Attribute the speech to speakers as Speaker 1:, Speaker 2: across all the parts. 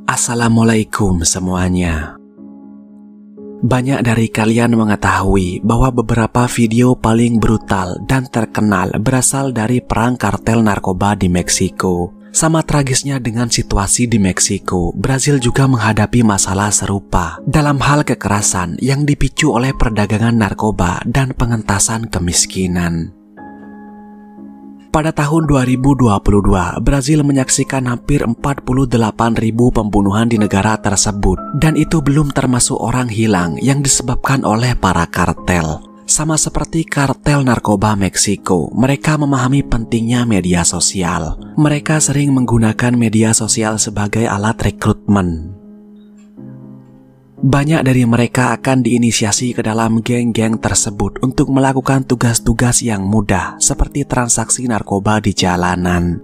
Speaker 1: Assalamualaikum semuanya. Banyak dari kalian mengetahui bahwa beberapa video paling brutal dan terkenal berasal dari perang kartel narkoba di Meksiko. Sama tragisnya dengan situasi di Meksiko, Brazil juga menghadapi masalah serupa dalam hal kekerasan yang dipicu oleh perdagangan narkoba dan pengentasan kemiskinan. Pada tahun 2022, Brazil menyaksikan hampir 48.000 pembunuhan di negara tersebut, dan itu belum termasuk orang hilang yang disebabkan oleh para kartel. Sama seperti kartel narkoba Meksiko, mereka memahami pentingnya media sosial. Mereka sering menggunakan media sosial sebagai alat rekrutmen. Banyak dari mereka akan diinisiasi ke dalam geng-geng tersebut untuk melakukan tugas-tugas yang mudah seperti transaksi narkoba di jalanan.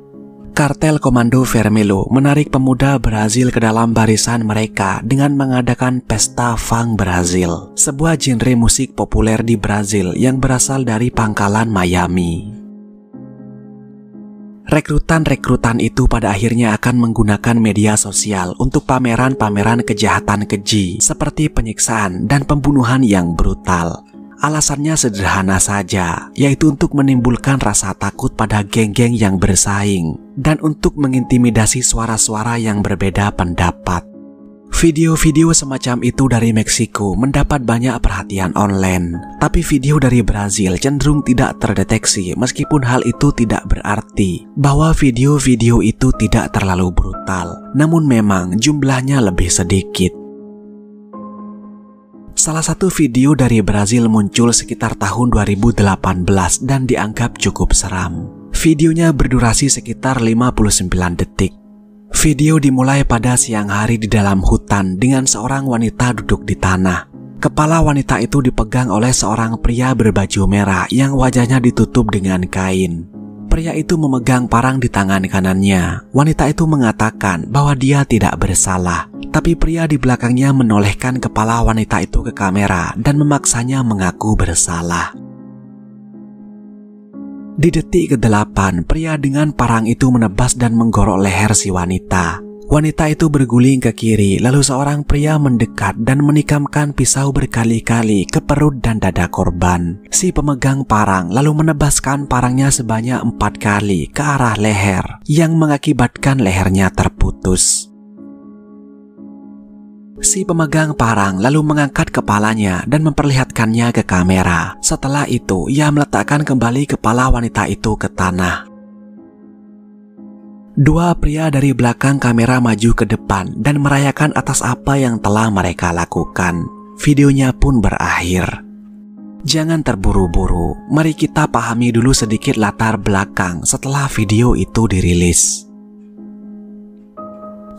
Speaker 1: Kartel Komando Vermelho menarik pemuda Brazil ke dalam barisan mereka dengan mengadakan pesta funk Brazil, sebuah genre musik populer di Brazil yang berasal dari pangkalan Miami. Rekrutan-rekrutan itu pada akhirnya akan menggunakan media sosial untuk pameran-pameran kejahatan keji seperti penyiksaan dan pembunuhan yang brutal. Alasannya sederhana saja, yaitu untuk menimbulkan rasa takut pada geng-geng yang bersaing dan untuk mengintimidasi suara-suara yang berbeda pendapat. Video-video semacam itu dari Meksiko mendapat banyak perhatian online, tapi video dari Brazil cenderung tidak terdeteksi meskipun hal itu tidak berarti bahwa video-video itu tidak terlalu brutal, namun memang jumlahnya lebih sedikit. Salah satu video dari Brazil muncul sekitar tahun 2018 dan dianggap cukup seram. Videonya berdurasi sekitar 59 detik. Video dimulai pada siang hari di dalam hutan dengan seorang wanita duduk di tanah. Kepala wanita itu dipegang oleh seorang pria berbaju merah yang wajahnya ditutup dengan kain. Pria itu memegang parang di tangan kanannya. Wanita itu mengatakan bahwa dia tidak bersalah, tapi pria di belakangnya menolehkan kepala wanita itu ke kamera dan memaksanya mengaku bersalah. Di detik ke-8, pria dengan parang itu menebas dan menggorok leher si wanita. Wanita itu berguling ke kiri, lalu seorang pria mendekat dan menikamkan pisau berkali-kali ke perut dan dada korban. Si pemegang parang lalu menebaskan parangnya sebanyak 4 kali ke arah leher, yang mengakibatkan lehernya terputus. Si pemegang parang lalu mengangkat kepalanya dan memperlihatkannya ke kamera. Setelah itu, ia meletakkan kembali kepala wanita itu ke tanah. Dua pria dari belakang kamera maju ke depan dan merayakan atas apa yang telah mereka lakukan. Videonya pun berakhir. Jangan terburu-buru, mari kita pahami dulu sedikit latar belakang setelah video itu dirilis.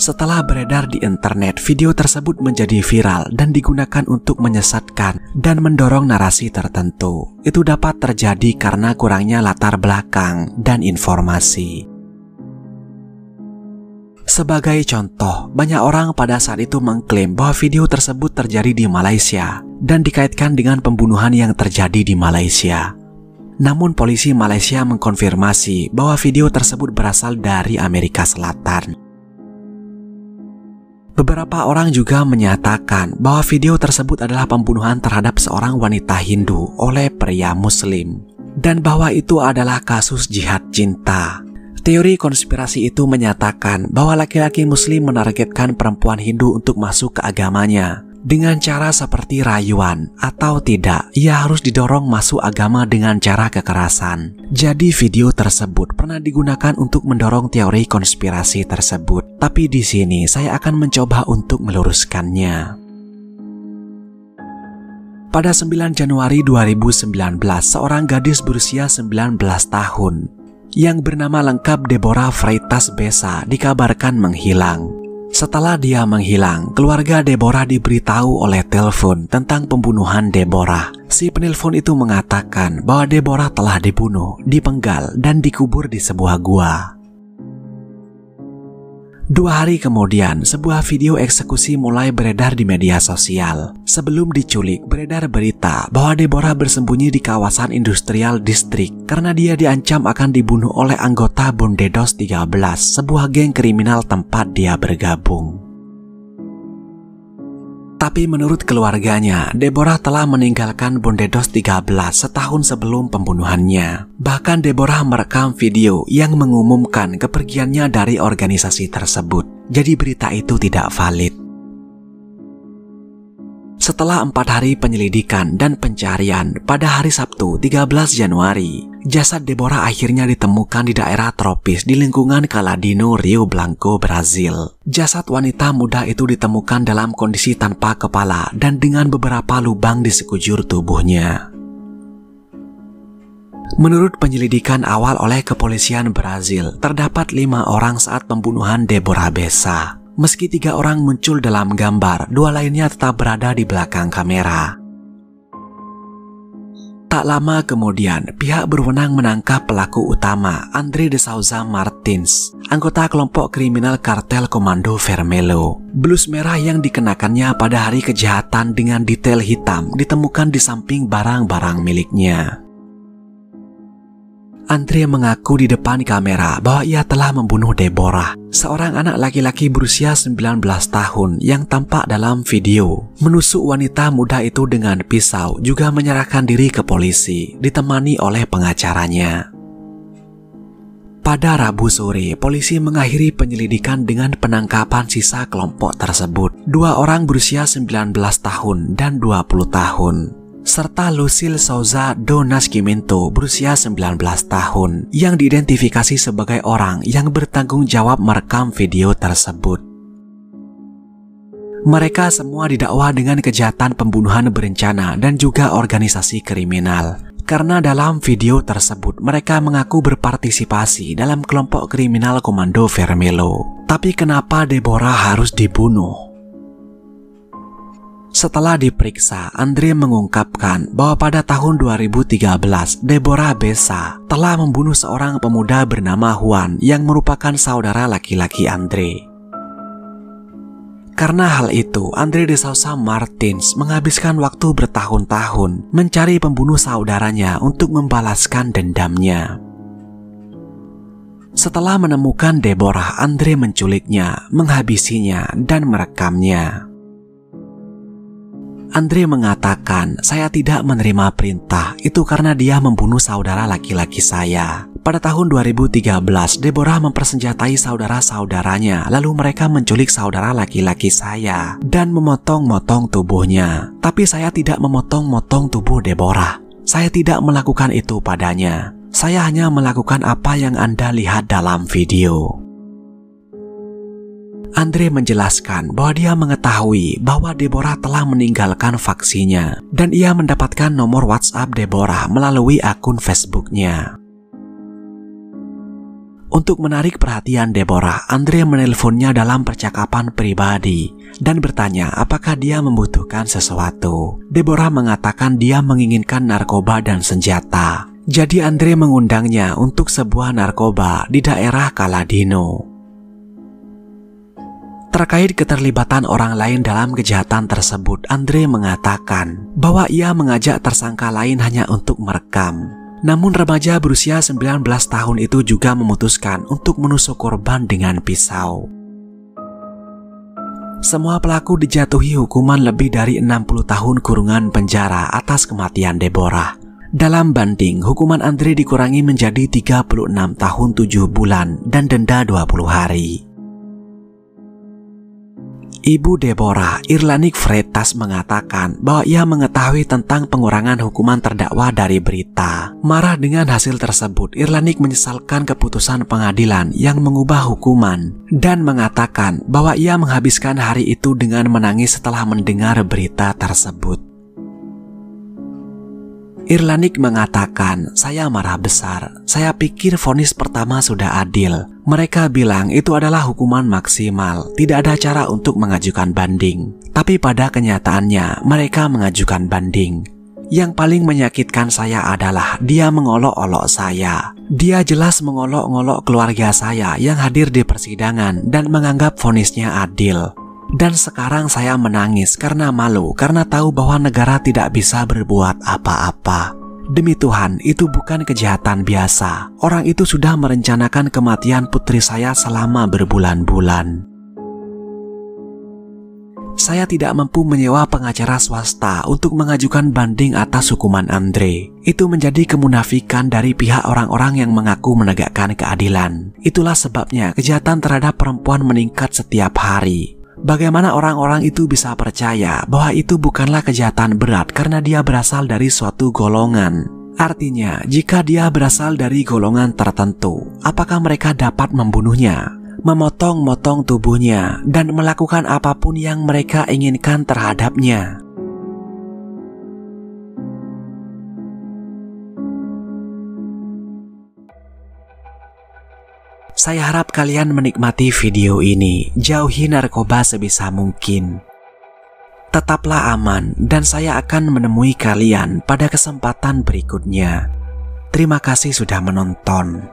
Speaker 1: Setelah beredar di internet, video tersebut menjadi viral dan digunakan untuk menyesatkan dan mendorong narasi tertentu. Itu dapat terjadi karena kurangnya latar belakang dan informasi. Sebagai contoh, banyak orang pada saat itu mengklaim bahwa video tersebut terjadi di Malaysia dan dikaitkan dengan pembunuhan yang terjadi di Malaysia. Namun polisi Malaysia mengkonfirmasi bahwa video tersebut berasal dari Amerika Selatan. Beberapa orang juga menyatakan bahwa video tersebut adalah pembunuhan terhadap seorang wanita Hindu oleh pria Muslim, dan bahwa itu adalah kasus jihad cinta. Teori konspirasi itu menyatakan bahwa laki-laki Muslim menargetkan perempuan Hindu untuk masuk ke agamanya dengan cara seperti rayuan, atau tidak, ia harus didorong masuk agama dengan cara kekerasan. Jadi video tersebut pernah digunakan untuk mendorong teori konspirasi tersebut. Tapi di sini saya akan mencoba untuk meluruskannya. Pada 9 Januari 2019, seorang gadis berusia 19 tahun yang bernama lengkap Deborah Freitas Besa dikabarkan menghilang. Setelah dia menghilang, keluarga Deborah diberitahu oleh telepon tentang pembunuhan Deborah. Si penelpon itu mengatakan bahwa Deborah telah dibunuh, dipenggal, dan dikubur di sebuah gua. 2 hari kemudian, sebuah video eksekusi mulai beredar di media sosial. Sebelum diculik, beredar berita bahwa Deborah bersembunyi di kawasan Industrial District karena dia diancam akan dibunuh oleh anggota Bondedos 13, sebuah geng kriminal tempat dia bergabung. Tapi menurut keluarganya, Deborah telah meninggalkan Bondedos 13 setahun sebelum pembunuhannya. Bahkan Deborah merekam video yang mengumumkan kepergiannya dari organisasi tersebut. Jadi berita itu tidak valid. Setelah 4 hari penyelidikan dan pencarian, pada hari Sabtu 13 Januari, jasad Deborah akhirnya ditemukan di daerah tropis di lingkungan Caladino, Rio Blanco, Brazil. Jasad wanita muda itu ditemukan dalam kondisi tanpa kepala dan dengan beberapa lubang di sekujur tubuhnya. Menurut penyelidikan awal oleh kepolisian Brazil, terdapat 5 orang saat pembunuhan Deborah Bessa. Meski 3 orang muncul dalam gambar, 2 lainnya tetap berada di belakang kamera. Tak lama kemudian, pihak berwenang menangkap pelaku utama, André de Souza Martins, anggota kelompok kriminal kartel Komando Vermelho. Blus merah yang dikenakannya pada hari kejahatan dengan detail hitam ditemukan di samping barang-barang miliknya. André mengaku di depan kamera bahwa ia telah membunuh Deborah, seorang anak laki-laki berusia 19 tahun yang tampak dalam video. Menusuk wanita muda itu dengan pisau, juga menyerahkan diri ke polisi, ditemani oleh pengacaranya. Pada Rabu sore, polisi mengakhiri penyelidikan dengan penangkapan sisa kelompok tersebut. 2 orang berusia 19 tahun dan 20 tahun. Serta Lucille Souza do Nascimento berusia 19 tahun yang diidentifikasi sebagai orang yang bertanggung jawab merekam video tersebut. Mereka semua didakwa dengan kejahatan pembunuhan berencana dan juga organisasi kriminal. Karena dalam video tersebut mereka mengaku berpartisipasi dalam kelompok kriminal Komando Vermelho. Tapi kenapa Deborah harus dibunuh? Setelah diperiksa, André mengungkapkan bahwa pada tahun 2013, Deborah Bessa telah membunuh seorang pemuda bernama Juan yang merupakan saudara laki-laki André. Karena hal itu, André de Souza Martins menghabiskan waktu bertahun-tahun mencari pembunuh saudaranya untuk membalaskan dendamnya. Setelah menemukan Deborah, André menculiknya, menghabisinya, dan merekamnya. André mengatakan, "Saya tidak menerima perintah, itu karena dia membunuh saudara laki-laki saya." Pada tahun 2013, Deborah mempersenjatai saudara-saudaranya, lalu mereka menculik saudara laki-laki saya dan memotong-motong tubuhnya. Tapi saya tidak memotong-motong tubuh Deborah. Saya tidak melakukan itu padanya. Saya hanya melakukan apa yang Anda lihat dalam video. André menjelaskan bahwa dia mengetahui bahwa Deborah telah meninggalkan faksinya dan ia mendapatkan nomor WhatsApp Deborah melalui akun Facebooknya. Untuk menarik perhatian Deborah, André menelponnya dalam percakapan pribadi dan bertanya apakah dia membutuhkan sesuatu. Deborah mengatakan dia menginginkan narkoba dan senjata. Jadi André mengundangnya untuk sebuah narkoba di daerah Caladino. Terkait keterlibatan orang lain dalam kejahatan tersebut, André mengatakan bahwa ia mengajak tersangka lain hanya untuk merekam. Namun remaja berusia 19 tahun itu juga memutuskan untuk menusuk korban dengan pisau. Semua pelaku dijatuhi hukuman lebih dari 60 tahun kurungan penjara atas kematian Deborah. Dalam banding, hukuman André dikurangi menjadi 36 tahun 7 bulan dan denda 20 hari. Ibu Deborah, Irlanik Freitas, mengatakan bahwa ia mengetahui tentang pengurangan hukuman terdakwa dari berita. Marah dengan hasil tersebut, Irlanik menyesalkan keputusan pengadilan yang mengubah hukuman dan mengatakan bahwa ia menghabiskan hari itu dengan menangis setelah mendengar berita tersebut. Irlanik mengatakan, "Saya marah besar. Saya pikir vonis pertama sudah adil. Mereka bilang itu adalah hukuman maksimal, tidak ada cara untuk mengajukan banding. Tapi pada kenyataannya, mereka mengajukan banding. Yang paling menyakitkan saya adalah dia mengolok-olok saya. Dia jelas mengolok-olok keluarga saya yang hadir di persidangan dan menganggap vonisnya adil. Dan sekarang saya menangis karena malu karena tahu bahwa negara tidak bisa berbuat apa-apa. Demi Tuhan, itu bukan kejahatan biasa. Orang itu sudah merencanakan kematian putri saya selama berbulan-bulan. Saya tidak mampu menyewa pengacara swasta untuk mengajukan banding atas hukuman Andre. Itu menjadi kemunafikan dari pihak orang-orang yang mengaku menegakkan keadilan. Itulah sebabnya kejahatan terhadap perempuan meningkat setiap hari. Bagaimana orang-orang itu bisa percaya bahwa itu bukanlah kejahatan berat karena dia berasal dari suatu golongan? Artinya, jika dia berasal dari golongan tertentu, apakah mereka dapat membunuhnya, memotong-motong tubuhnya, dan melakukan apapun yang mereka inginkan terhadapnya? Saya harap kalian menikmati video ini. Jauhi narkoba sebisa mungkin. Tetaplah aman, dan saya akan menemui kalian pada kesempatan berikutnya. Terima kasih sudah menonton.